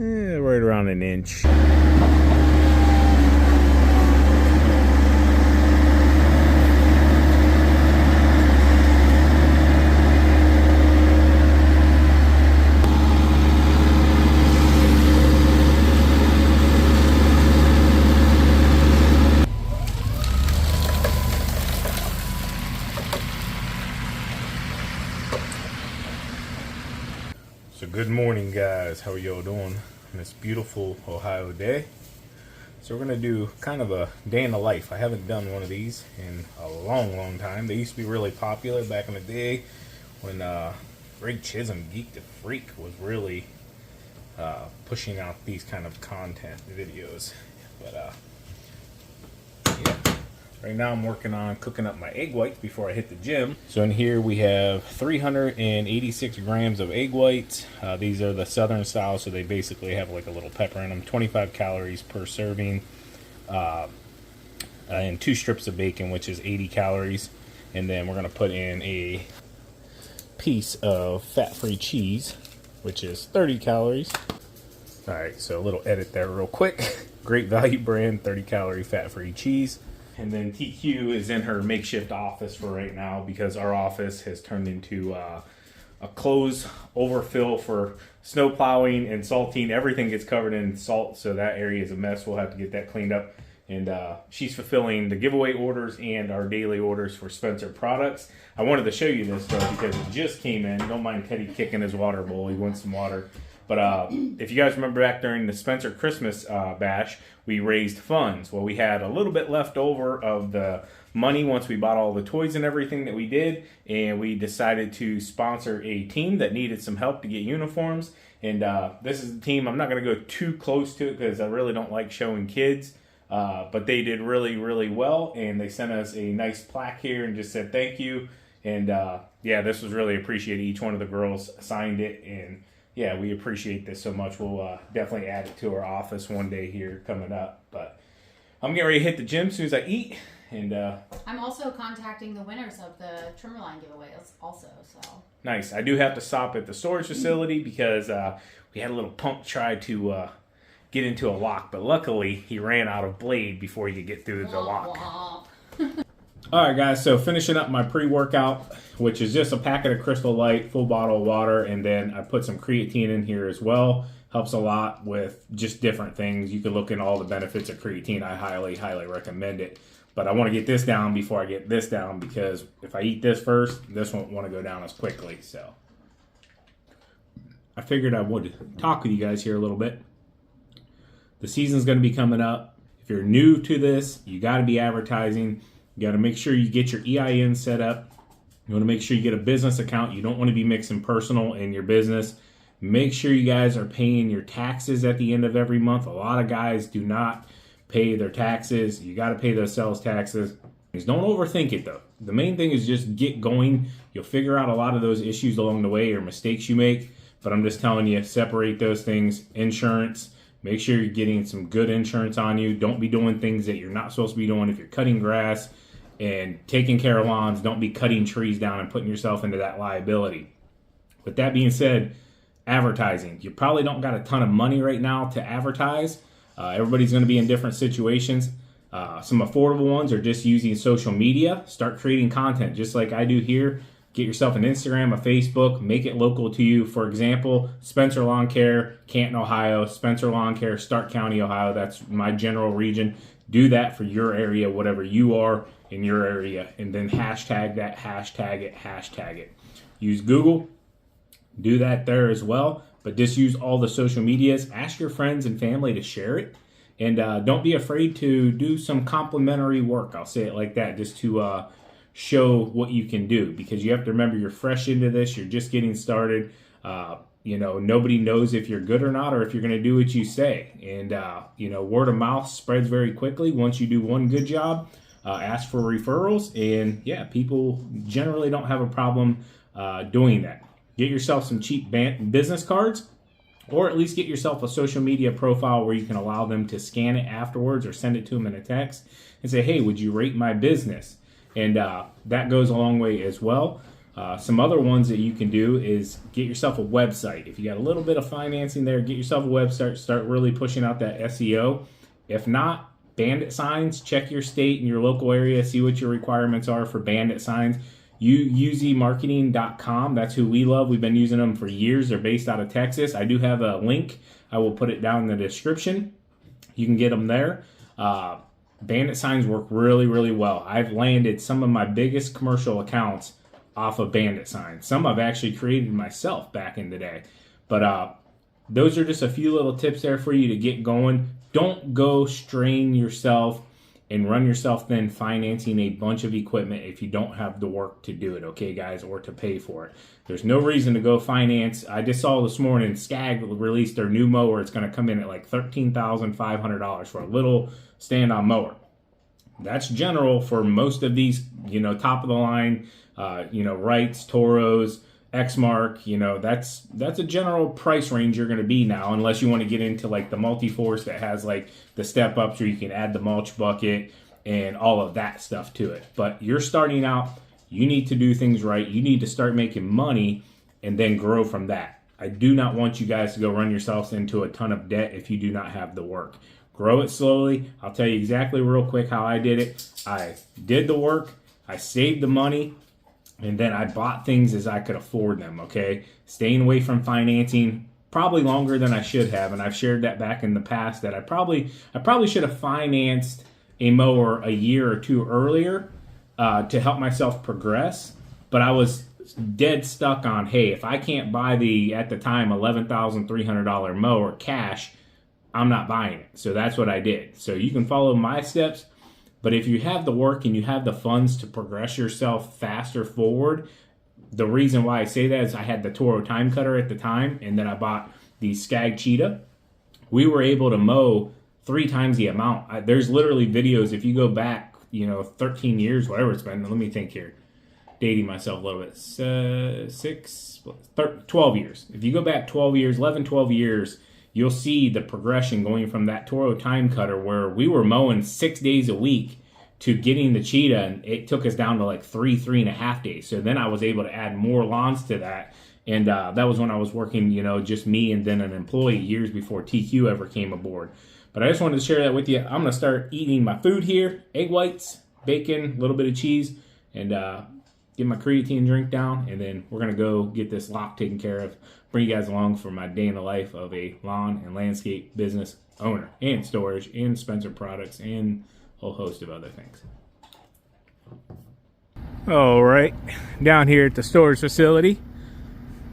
Right around an inch. So good morning, guys. How are y'all doing on this beautiful Ohio day? So we're gonna do kind of a day in the life. I haven't done one of these in a long time. They used to be really popular back in the day when Greg Chisholm, Geek to Freak, was really pushing out these kind of content videos. But yeah. Right now I'm working on cooking up my egg whites before I hit the gym. So in here we have 386 grams of egg whites. These are the southern style, so they basically have like a little pepper in them. 25 calories per serving. And 2 strips of bacon, which is 80 calories. And then we're going to put in a piece of fat-free cheese, which is 30 calories. Alright, so a little edit there real quick. Great Value brand, 30 calorie fat-free cheese. And then TQ is in her makeshift office for right now because our office has turned into a closed overfill for snow plowing and salting. Everything gets covered in salt, so that area is a mess. We'll have to get that cleaned up. And she's fulfilling the giveaway orders and our daily orders for Spencer products. I wanted to show you this though because it just came in. Don't mind Teddy kicking his water bowl. He wants some water. But if you guys remember back during the Spencer Christmas bash, we raised funds. Well, we had a little bit left over of the money once we bought all the toys and everything that we did, and we decided to sponsor a team that needed some help to get uniforms. And this is the team. I'm not going to go too close to it because I really don't like showing kids, but they did really well, and they sent us a nice plaque here and just said thank you. And yeah, this was really appreciated. Each one of the girls signed it, and yeah, we appreciate this so much. We'll definitely add it to our office one day here coming up. But I'm getting ready to hit the gym as soon as I eat. And I'm also contacting the winners of the trimmer line giveaways also. So nice. I do have to stop at the storage facility because we had a little punk try to get into a lock. But luckily, he ran out of blade before he could get through the lock. All right, guys, so finishing up my pre-workout, which is just a packet of Crystal Light, full bottle of water, and then I put some creatine in here as well. Helps a lot with just different things. You can look into all the benefits of creatine. I highly recommend it. But I want to get this down before I get this down because if I eat this first, this won't want to go down as quickly. So I figured I would talk with you guys here a little bit. The season's going to be coming up. If you're new to this, you got to be advertising. You got to make sure you get your EIN set up. You want to make sure you get a business account. You don't want to be mixing personal and your business. Make sure you guys are paying your taxes at the end of every month. A lot of guys do not pay their taxes. You got to pay those sales taxes. Don't overthink it though. The main thing is just get going. You'll figure out a lot of those issues along the way or mistakes you make. But I'm just telling you, separate those things. Insurance. Make sure you're getting some good insurance on you. Don't be doing things that you're not supposed to be doing. If you're cutting grass and taking care of lawns, don't be cutting trees down and putting yourself into that liability. With that being said, advertising. You probably don't got a ton of money right now to advertise. Everybody's going to be in different situations. Some affordable ones are just using social media. Start creating content just like I do here. Get yourself an Instagram, a Facebook, make it local to you. For example, Spencer Lawn Care, Canton, Ohio, Spencer Lawn Care, Stark County, Ohio. That's my general region. Do that for your area, whatever you are in your area. And then hashtag that, hashtag it. Use Google. Do that there as well. But just use all the social medias. Ask your friends and family to share it. And don't be afraid to do some complimentary work. I'll say it like that, just to show what you can do, because you have to remember you're fresh into this, you're just getting started. Nobody knows if you're good or not, or if you're going to do what you say. And word of mouth spreads very quickly. Once you do one good job, ask for referrals, and yeah, people generally don't have a problem doing that. Get yourself some cheap business cards, or at least get yourself a social media profile where you can allow them to scan it afterwards or send it to them in a text and say, hey, would you rate my business? And that goes a long way as well. Some other ones that you can do is get yourself a website. If you got a little bit of financing there, get yourself a website, start really pushing out that SEO. If not, bandit signs, check your state and your local area, see what your requirements are for bandit signs. uzmarketing.com, that's who we love. We've been using them for years. They're based out of Texas. I do have a link. I will put it down in the description. You can get them there. Bandit signs work really, really well. I've landed some of my biggest commercial accounts off of bandit signs. Some I've actually created myself back in the day. But those are just a few little tips there for you to get going. Don't go strain yourself and run yourself thin financing a bunch of equipment if you don't have the work to do it, okay, guys, or to pay for it. There's no reason to go finance. I just saw this morning Skag released their new mower. It's going to come in at like $13,500 for a little stand-on mower. That's general for most of these, top of the line, Wrights, Toros, Exmark, that's a general price range you're going to be now, unless you want to get into like the multi-force that has like the step ups where you can add the mulch bucket and all of that stuff to it. But you're starting out, you need to do things right. You need to start making money and then grow from that. I do not want you guys to go run yourselves into a ton of debt if you do not have the work. Grow it slowly. I'll tell you exactly real quick how I did it. I did the work, I saved the money, and then I bought things as I could afford them, okay? Staying away from financing probably longer than I should have, and I've shared that back in the past that I probably should have financed a mower a year or two earlier to help myself progress, but I was dead stuck on, hey, if I can't buy the, at the time, $11,300 mower cash, I'm not buying it. So that's what I did. So you can follow my steps. But if you have the work and you have the funds to progress yourself faster forward, the reason why I say that is I had the Toro time cutter at the time, and then I bought the Skag Cheetah. We were able to mow 3 times the amount. There's literally videos, if you go back, 13 years, whatever it's been. Let me think here. Dating myself a little bit. 12 years. If you go back 12 years, 11, 12 years, you'll see the progression going from that Toro time cutter where we were mowing 6 days a week to getting the Cheetah, and it took us down to like 3.5 days. So then I was able to add more lawns to that, and that was when I was working, just me and then an employee years before TQ ever came aboard. But I just wanted to share that with you. I'm going to start eating my food here, egg whites, bacon, a little bit of cheese, and get my creatine drink down, and then we're going to go get this lock taken care of. Bring you guys along for my day in the life of a lawn and landscape business owner and storage and Spencer products and a whole host of other things. All right, down here at the storage facility,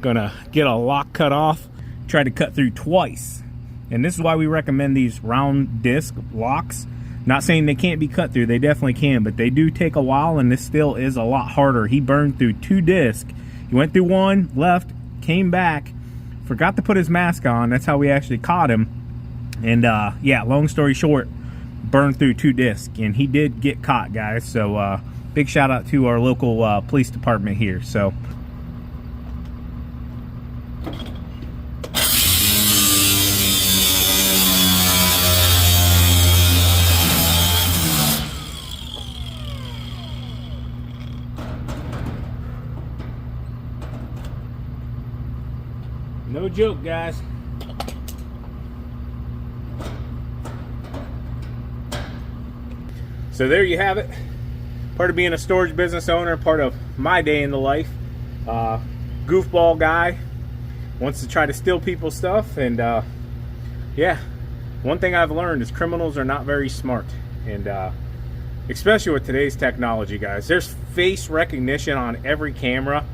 gonna get a lock cut off. Tried to cut through twice, and this is why we recommend these round disc locks. Not saying they can't be cut through, they definitely can, but they do take a while, and this still is a lot harder. He burned through 2 discs. He went through one, left, came back, forgot to put his mask on. That's how we actually caught him. And yeah, long story short, burned through 2 discs, and he did get caught, guys. So big shout out to our local police department here. So no joke, guys. So there you have it. Part of being a storage business owner, part of my day in the life. Goofball guy, wants to try to steal people's stuff, and yeah, one thing I've learned is criminals are not very smart, and especially with today's technology, guys. There's face recognition on every camera,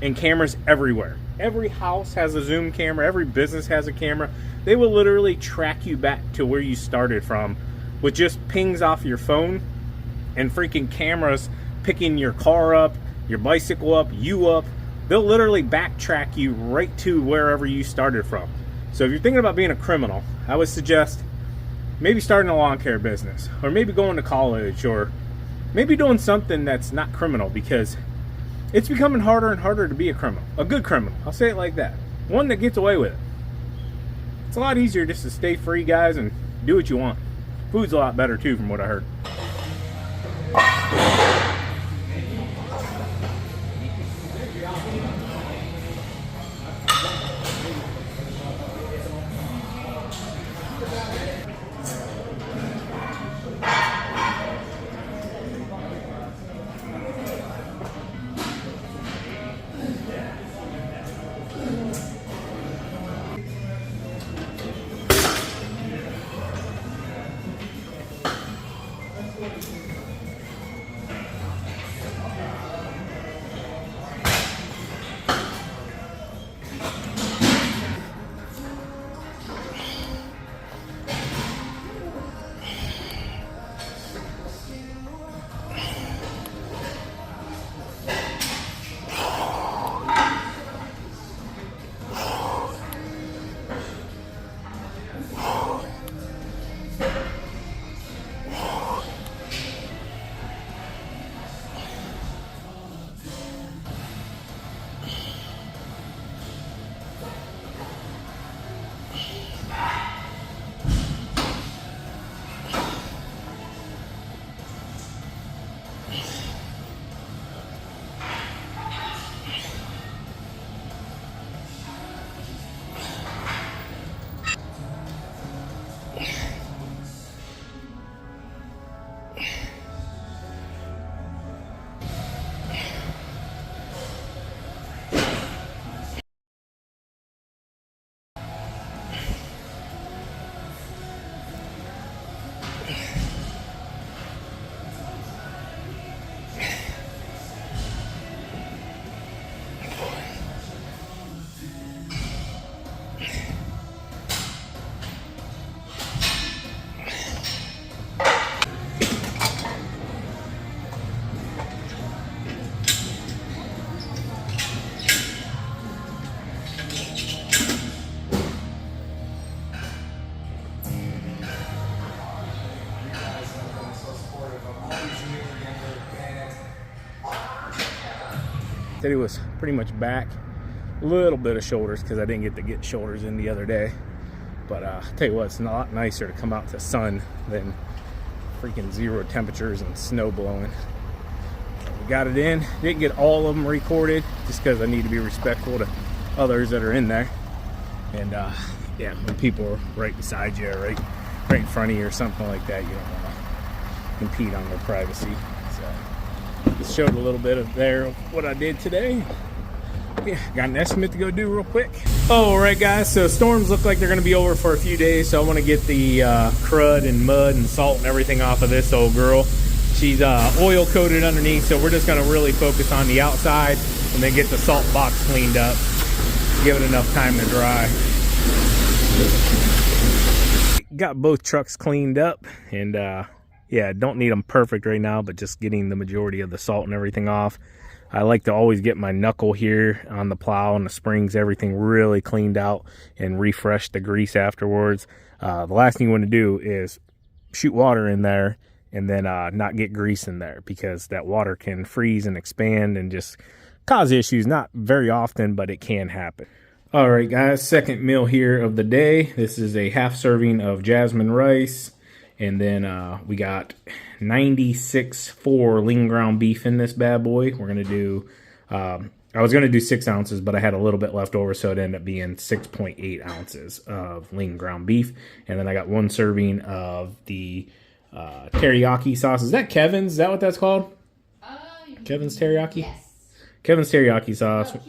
and cameras everywhere. Every house has a zoom camera, every business has a camera. They will literally track you back to where you started from with just pings off your phone, and freaking cameras picking your car up, your bicycle up, you up. They'll literally backtrack you right to wherever you started from. So if you're thinking about being a criminal, I would suggest maybe starting a lawn care business, or maybe going to college, or maybe doing something that's not criminal, because it's becoming harder and harder to be a criminal. A good criminal, I'll say it like that. One that gets away with it. It's a lot easier just to stay free, guys, and do what you want. Food's a lot better too, from what I heard. Said he was pretty much back. A little bit of shoulders because I didn't get to get shoulders in the other day. But I'll tell you what, it's a lot nicer to come out to sun than freaking 0 temperatures and snow blowing. We got it in. Didn't get all of them recorded just because I need to be respectful to others that are in there. And yeah, when people are right beside you, right in front of you or something like that, you don't want to impede on their privacy. So just showed a little bit of what I did today. Yeah, got an estimate to go do real quick. All right, guys, so storms look like they're going to be over for a few days, so I want to get the crud and mud and salt and everything off of this old girl. She's oil coated underneath, so we're just going to really focus on the outside and then get the salt box cleaned up, give it enough time to dry. Got both trucks cleaned up, and yeah, don't need them perfect right now, but just getting the majority of the salt and everything off. I like to always get my knuckle here on the plow and the springs, everything really cleaned out and refresh the grease afterwards. The last thing you want to do is shoot water in there and then not get grease in there, because that water can freeze and expand and just cause issues. Not very often, but it can happen. All right, guys, second meal here of the day. This is a half serving of jasmine rice. And then we got 96.4 lean ground beef in this bad boy. We're going to do, I was going to do 6 ounces, but I had a little bit left over, so it ended up being 6.8 ounces of lean ground beef. And then I got 1 serving of the teriyaki sauce. Is that Kevin's? Is that what that's called? Kevin's teriyaki? Yes. Kevin's teriyaki sauce. Oh,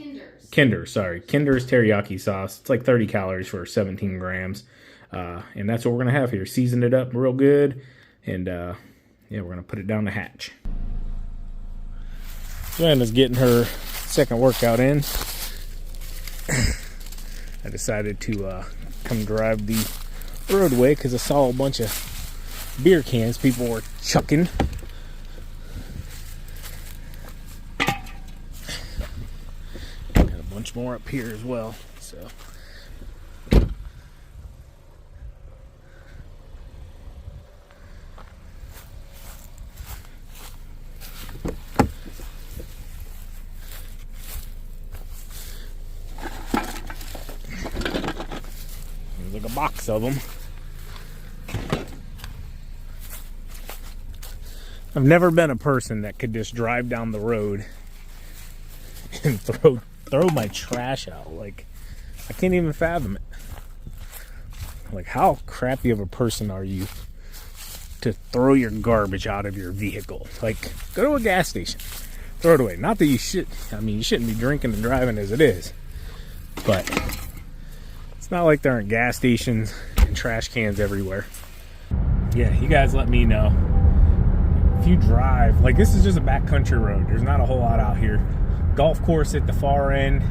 Kinder's. Kinder's teriyaki sauce. It's like 30 calories for 17 grams. And that's what we're going to have here. Season it up real good. And, yeah, we're going to put it down the hatch. Joanna's getting her second workout in. I decided to come drive the roadway because I saw a bunch of beer cans people were chucking. Got a bunch more up here as well. So. Like a box of them. I've never been a person that could just drive down the road and throw my trash out. Like, I can't even fathom it. Like, how crappy of a person are you to throw your garbage out of your vehicle? Like, go to a gas station, throw it away. Not that you should, I mean, you shouldn't be drinking and driving as it is, but it's not like there aren't gas stations and trash cans everywhere. Yeah, you guys let me know. if you drive, like this is just a backcountry road. There's not a whole lot out here. Golf course at the far end,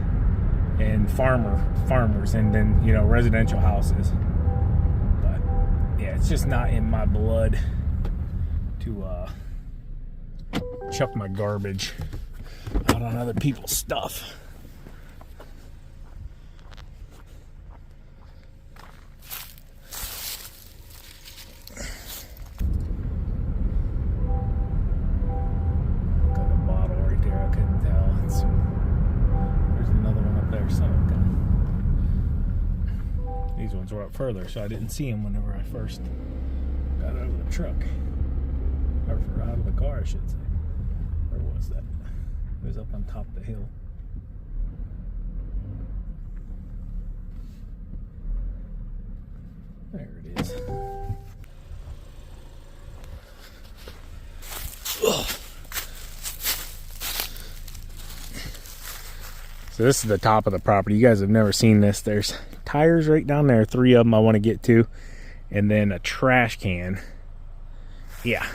and farmers, and then, you know, residential houses. But yeah, it's just not in my blood to chuck my garbage out on other people's stuff. Got a bottle right there, I couldn't tell. There's another one up there, these ones were up further, so I didn't see them whenever I first got out of the truck. Or out of the car, I should say. Where was that? It was up on top of the hill. There it is. Ugh. So this is the top of the property. You guys have never seen this. There's tires right down there, 3 of them I want to get to, and then a trash can. Yeah.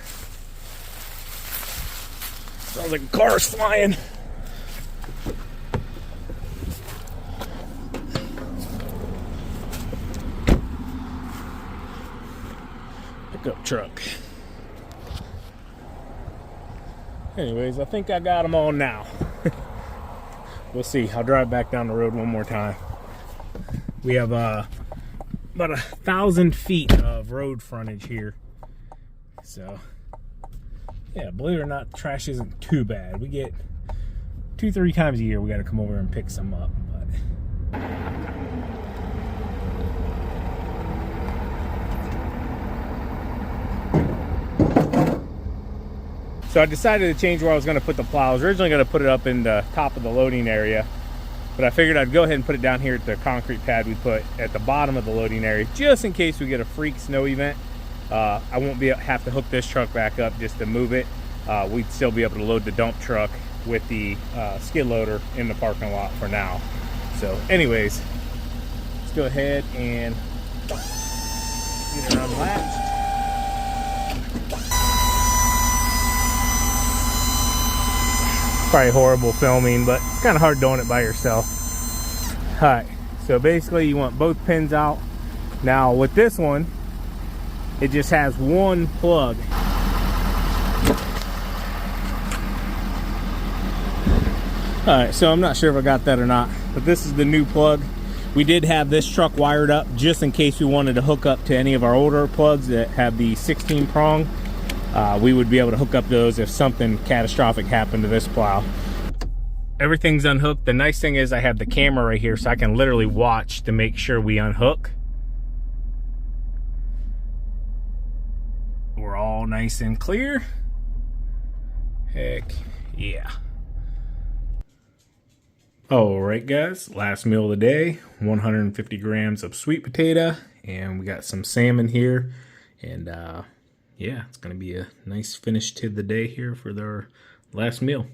Sounds like cars flying. Pickup truck. Anyways, I think I got them all now. We'll see. I'll drive back down the road one more time. We have about 1,000 feet of road frontage here. So, yeah, believe it or not, trash isn't too bad. We get 2-3 times a year we got to come over and pick some up. But so I decided to change where I was going to put the plow. I was originally going to put it up in the top of the loading area, but I figured I'd go ahead and put it down here at the concrete pad we put at the bottom of the loading area, just in case we get a freak snow event. I won't have to hook this truck back up just to move it. We'd still be able to load the dump truck with the skid loader in the parking lot for now. So anyways, let's go ahead and get it unlatched. Probably horrible filming, but it's kind of hard doing it by yourself. Alright, so basically you want both pins out. Now with this one, it just has one plug. Alright, so I'm not sure if I got that or not, but this is the new plug. We did have this truck wired up just in case we wanted to hook up to any of our older plugs that have the 16 prong. We would be able to hook up those if something catastrophic happened to this plow. Everything's unhooked. The nice thing is I have the camera right here, so I can literally watch to make sure we unhook. We're all nice and clear. Heck yeah. Alright guys, last meal of the day. 150 grams of sweet potato, and we got some salmon here, and yeah, it's gonna be a nice finish to the day here for their last meal.